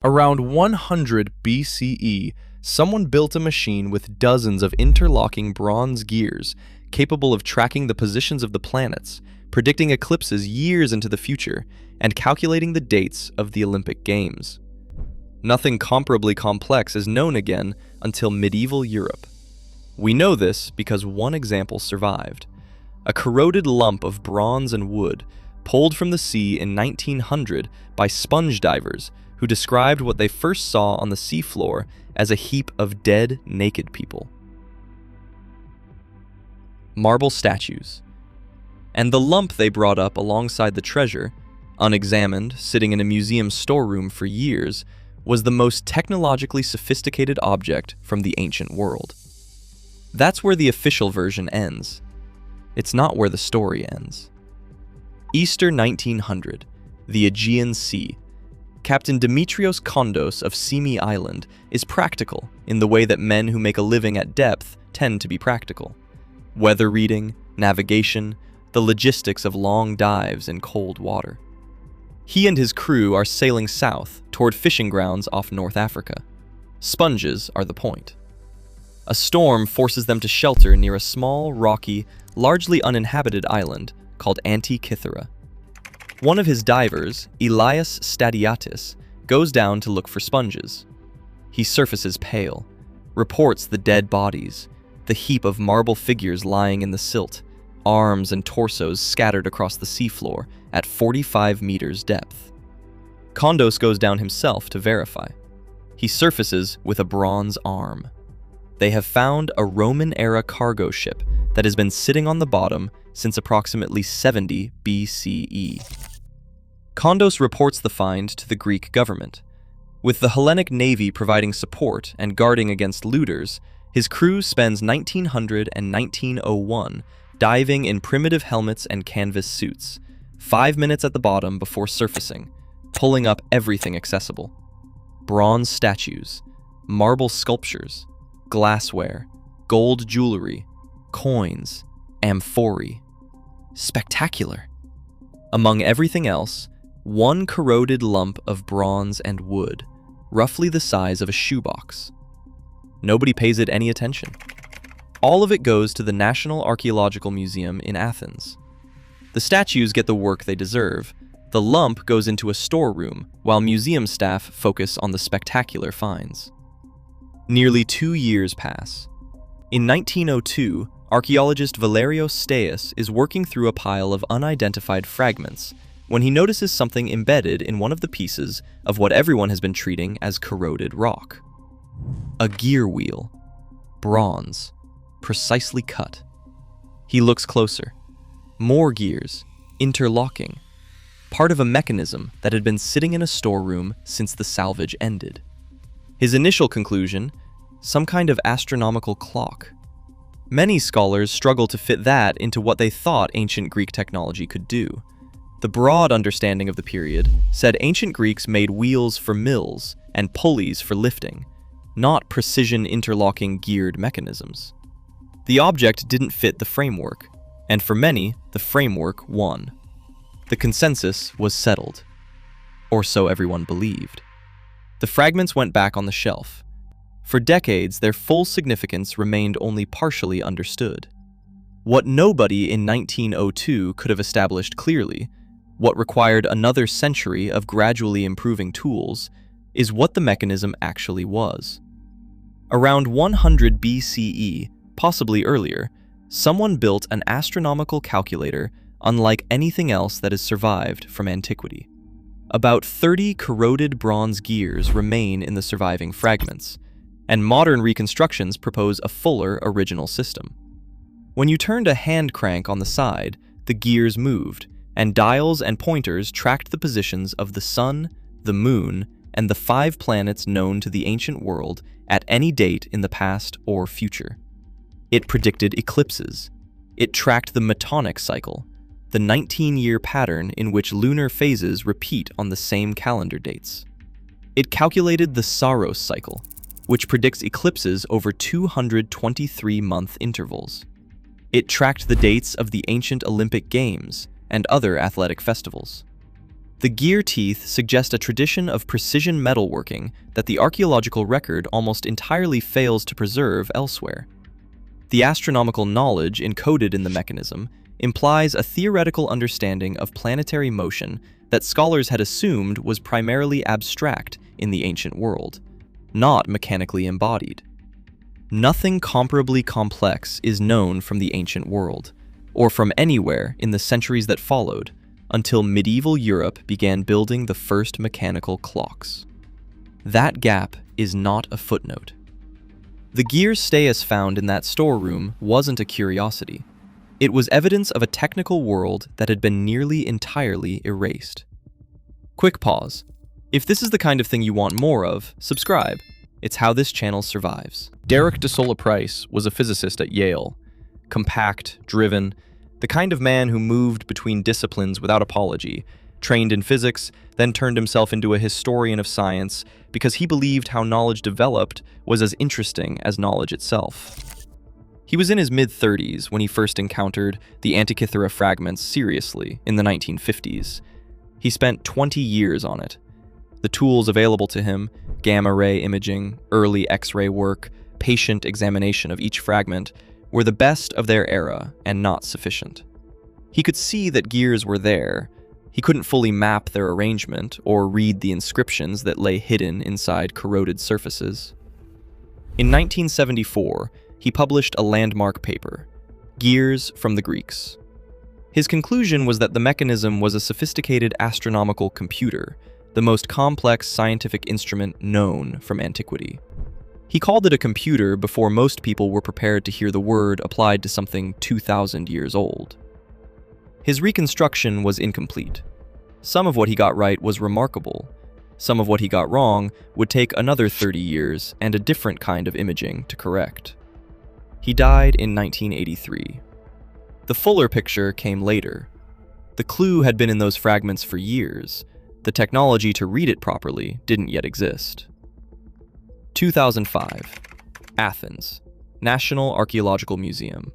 Around 100 BCE, someone built a machine with dozens of interlocking bronze gears capable of tracking the positions of the planets, predicting eclipses years into the future, and calculating the dates of the Olympic Games. Nothing comparably complex is known again until medieval Europe. We know this because one example survived: a corroded lump of bronze and wood pulled from the sea in 1900 by sponge divers who described what they first saw on the seafloor as a heap of dead, naked people. Marble statues. And the lump they brought up alongside the treasure, unexamined, sitting in a museum storeroom for years, was the most technologically sophisticated object from the ancient world. That's where the official version ends. It's not where the story ends. Easter 1900, the Aegean Sea. Captain Dimitrios Kondos of Simi Island is practical in the way that men who make a living at depth tend to be practical. Weather reading, navigation, the logistics of long dives in cold water. He and his crew are sailing south toward fishing grounds off North Africa. Sponges are the point. A storm forces them to shelter near a small, rocky, largely uninhabited island called Antikythera. One of his divers, Elias Stadiatis, goes down to look for sponges. He surfaces pale, reports the dead bodies, the heap of marble figures lying in the silt, arms and torsos scattered across the seafloor at 45 meters depth. Kondos goes down himself to verify. He surfaces with a bronze arm. They have found a Roman-era cargo ship that has been sitting on the bottom since approximately 70 BCE. Kondos reports the find to the Greek government. With the Hellenic Navy providing support and guarding against looters, his crew spends 1900 and 1901 diving in primitive helmets and canvas suits, 5 minutes at the bottom before surfacing, pulling up everything accessible. Bronze statues, marble sculptures, glassware, gold jewellery, coins, amphorae. Spectacular. Among everything else, one corroded lump of bronze and wood, roughly the size of a shoebox. Nobody pays it any attention. All of it goes to the National Archaeological Museum in Athens. The statues get the work they deserve. The lump goes into a storeroom, while museum staff focus on the spectacular finds. Nearly 2 years pass. In 1902, archaeologist Valerios Steas is working through a pile of unidentified fragments when he notices something embedded in one of the pieces of what everyone has been treating as corroded rock. A gear wheel. Bronze. Precisely cut. He looks closer. More gears, interlocking. Part of a mechanism that had been sitting in a storeroom since the salvage ended. His initial conclusion, some kind of astronomical clock. Many scholars struggle to fit that into what they thought ancient Greek technology could do. The broad understanding of the period said ancient Greeks made wheels for mills and pulleys for lifting, not precision interlocking geared mechanisms. The object didn't fit the framework, and for many, the framework won. The consensus was settled, or so everyone believed. The fragments went back on the shelf. For decades, their full significance remained only partially understood. What nobody in 1902 could have established clearly, what required another century of gradually improving tools, is what the mechanism actually was. Around 100 BCE, possibly earlier, someone built an astronomical calculator unlike anything else that has survived from antiquity. About 30 corroded bronze gears remain in the surviving fragments, and modern reconstructions propose a fuller original system. When you turned a hand crank on the side, the gears moved, and dials and pointers tracked the positions of the sun, the moon, and the 5 planets known to the ancient world at any date in the past or future. It predicted eclipses. It tracked the metonic cycle, the 19-year pattern in which lunar phases repeat on the same calendar dates. It calculated the Saros cycle, which predicts eclipses over 223-month intervals. It tracked the dates of the ancient Olympic Games and other athletic festivals. The gear teeth suggest a tradition of precision metalworking that the archaeological record almost entirely fails to preserve elsewhere. The astronomical knowledge encoded in the mechanism implies a theoretical understanding of planetary motion that scholars had assumed was primarily abstract in the ancient world, not mechanically embodied. Nothing comparably complex is known from the ancient world, or from anywhere in the centuries that followed, until medieval Europe began building the first mechanical clocks. That gap is not a footnote. The gear staeus found in that storeroom wasn't a curiosity. It was evidence of a technical world that had been nearly entirely erased. Quick pause. If this is the kind of thing you want more of, subscribe. It's how this channel survives. Derek de Sola Price was a physicist at Yale. Compact, driven, the kind of man who moved between disciplines without apology, trained in physics, then turned himself into a historian of science because he believed how knowledge developed was as interesting as knowledge itself. He was in his mid-30s when he first encountered the Antikythera fragments seriously in the 1950s. He spent 20 years on it. The tools available to him, gamma-ray imaging, early X-ray work, patient examination of each fragment, were the best of their era and not sufficient. He could see that gears were there. He couldn't fully map their arrangement or read the inscriptions that lay hidden inside corroded surfaces. In 1974, he published a landmark paper, Gears from the Greeks. His conclusion was that the mechanism was a sophisticated astronomical computer, the most complex scientific instrument known from antiquity. He called it a computer before most people were prepared to hear the word applied to something 2,000 years old. His reconstruction was incomplete. Some of what he got right was remarkable. Some of what he got wrong would take another 30 years and a different kind of imaging to correct. He died in 1983. The fuller picture came later. The clue had been in those fragments for years. The technology to read it properly didn't yet exist. 2005. Athens, National Archaeological Museum.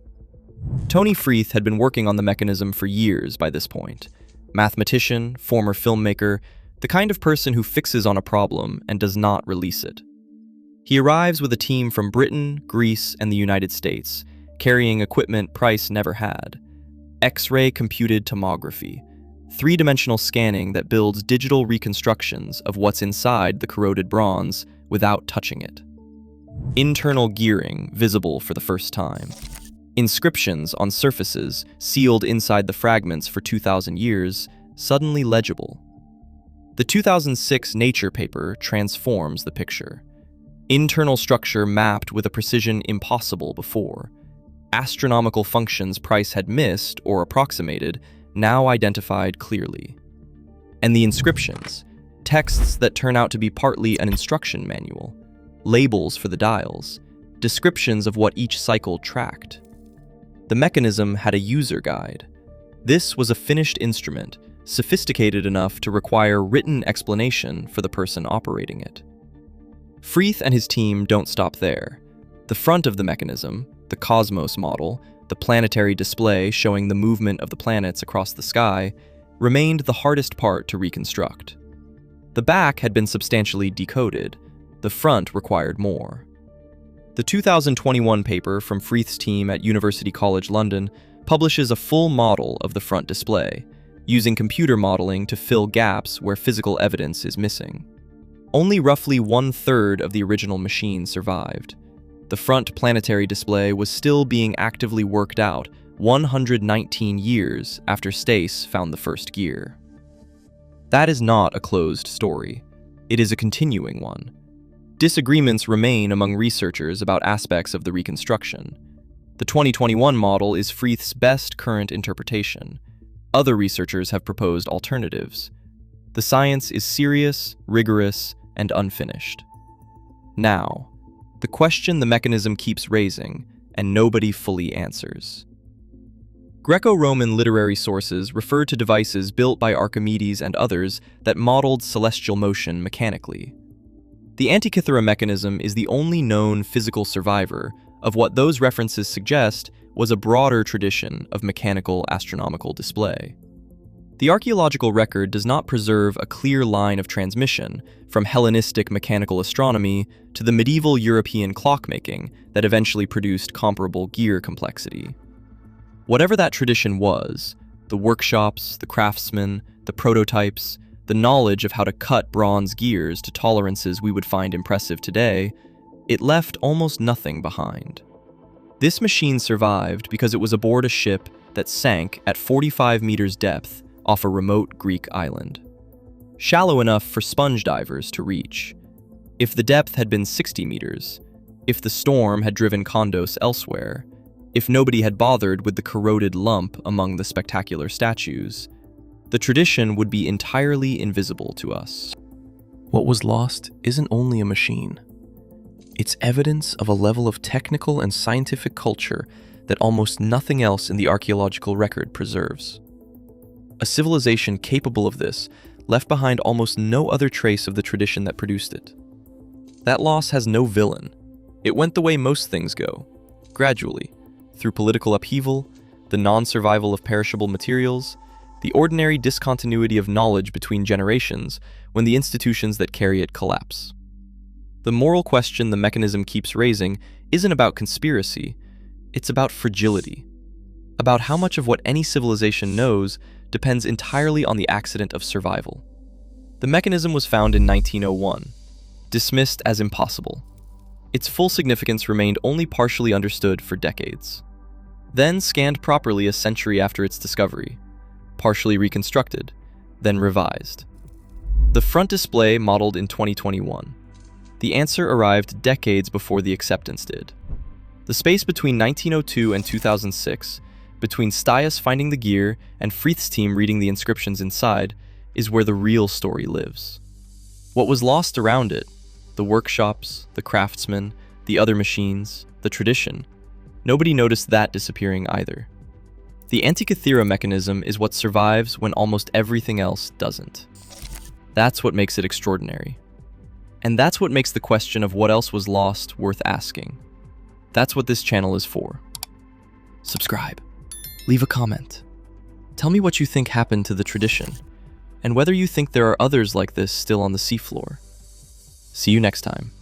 Tony Freeth had been working on the mechanism for years by this point. Mathematician, former filmmaker, the kind of person who fixes on a problem and does not release it. He arrives with a team from Britain, Greece, and the United States, carrying equipment Price never had. X-ray computed tomography, three-dimensional scanning that builds digital reconstructions of what's inside the corroded bronze without touching it. Internal gearing visible for the first time. Inscriptions on surfaces sealed inside the fragments for 2,000 years suddenly legible. The 2006 Nature paper transforms the picture. Internal structure mapped with a precision impossible before. Astronomical functions Price had missed or approximated, now identified clearly. And the inscriptions, texts that turn out to be partly an instruction manual, labels for the dials, descriptions of what each cycle tracked. The mechanism had a user guide. This was a finished instrument, sophisticated enough to require written explanation for the person operating it. Freeth and his team don't stop there. The front of the mechanism, the Cosmos model, the planetary display showing the movement of the planets across the sky, remained the hardest part to reconstruct. The back had been substantially decoded. The front required more. The 2021 paper from Freeth's team at University College London publishes a full model of the front display, using computer modeling to fill gaps where physical evidence is missing. Only roughly 1/3 of the original machine survived. The front planetary display was still being actively worked out 119 years after Stace found the first gear. That is not a closed story. It is a continuing one. Disagreements remain among researchers about aspects of the reconstruction. The 2021 model is Freeth's best current interpretation. Other researchers have proposed alternatives. The science is serious, rigorous, and unfinished. Now, the question the mechanism keeps raising, and nobody fully answers. Greco-Roman literary sources refer to devices built by Archimedes and others that modeled celestial motion mechanically. The Antikythera mechanism is the only known physical survivor of what those references suggest was a broader tradition of mechanical astronomical display. The archaeological record does not preserve a clear line of transmission from Hellenistic mechanical astronomy to the medieval European clockmaking that eventually produced comparable gear complexity. Whatever that tradition was, the workshops, the craftsmen, the prototypes, the knowledge of how to cut bronze gears to tolerances we would find impressive today, it left almost nothing behind. This machine survived because it was aboard a ship that sank at 45 meters depth off a remote Greek island, shallow enough for sponge divers to reach. If the depth had been 60 meters, if the storm had driven condos elsewhere, if nobody had bothered with the corroded lump among the spectacular statues, the tradition would be entirely invisible to us. What was lost isn't only a machine. It's evidence of a level of technical and scientific culture that almost nothing else in the archaeological record preserves. A civilization capable of this left behind almost no other trace of the tradition that produced it. That loss has no villain. It went the way most things go, gradually, through political upheaval, the non-survival of perishable materials, the ordinary discontinuity of knowledge between generations when the institutions that carry it collapse. The moral question the mechanism keeps raising isn't about conspiracy, it's about fragility, about how much of what any civilization knows depends entirely on the accident of survival. The mechanism was found in 1901, dismissed as impossible. Its full significance remained only partially understood for decades. Then scanned properly a century after its discovery, partially reconstructed, then revised. The front display modeled in 2021. The answer arrived decades before the acceptance did. The space between 1902 and 2006, between Stias finding the gear and Frith's team reading the inscriptions inside, is where the real story lives. What was lost around it, the workshops, the craftsmen, the other machines, the tradition, nobody noticed that disappearing either. The Antikythera mechanism is what survives when almost everything else doesn't. That's what makes it extraordinary. And that's what makes the question of what else was lost worth asking. That's what this channel is for. Subscribe. Leave a comment. Tell me what you think happened to the tradition, and whether you think there are others like this still on the seafloor. See you next time.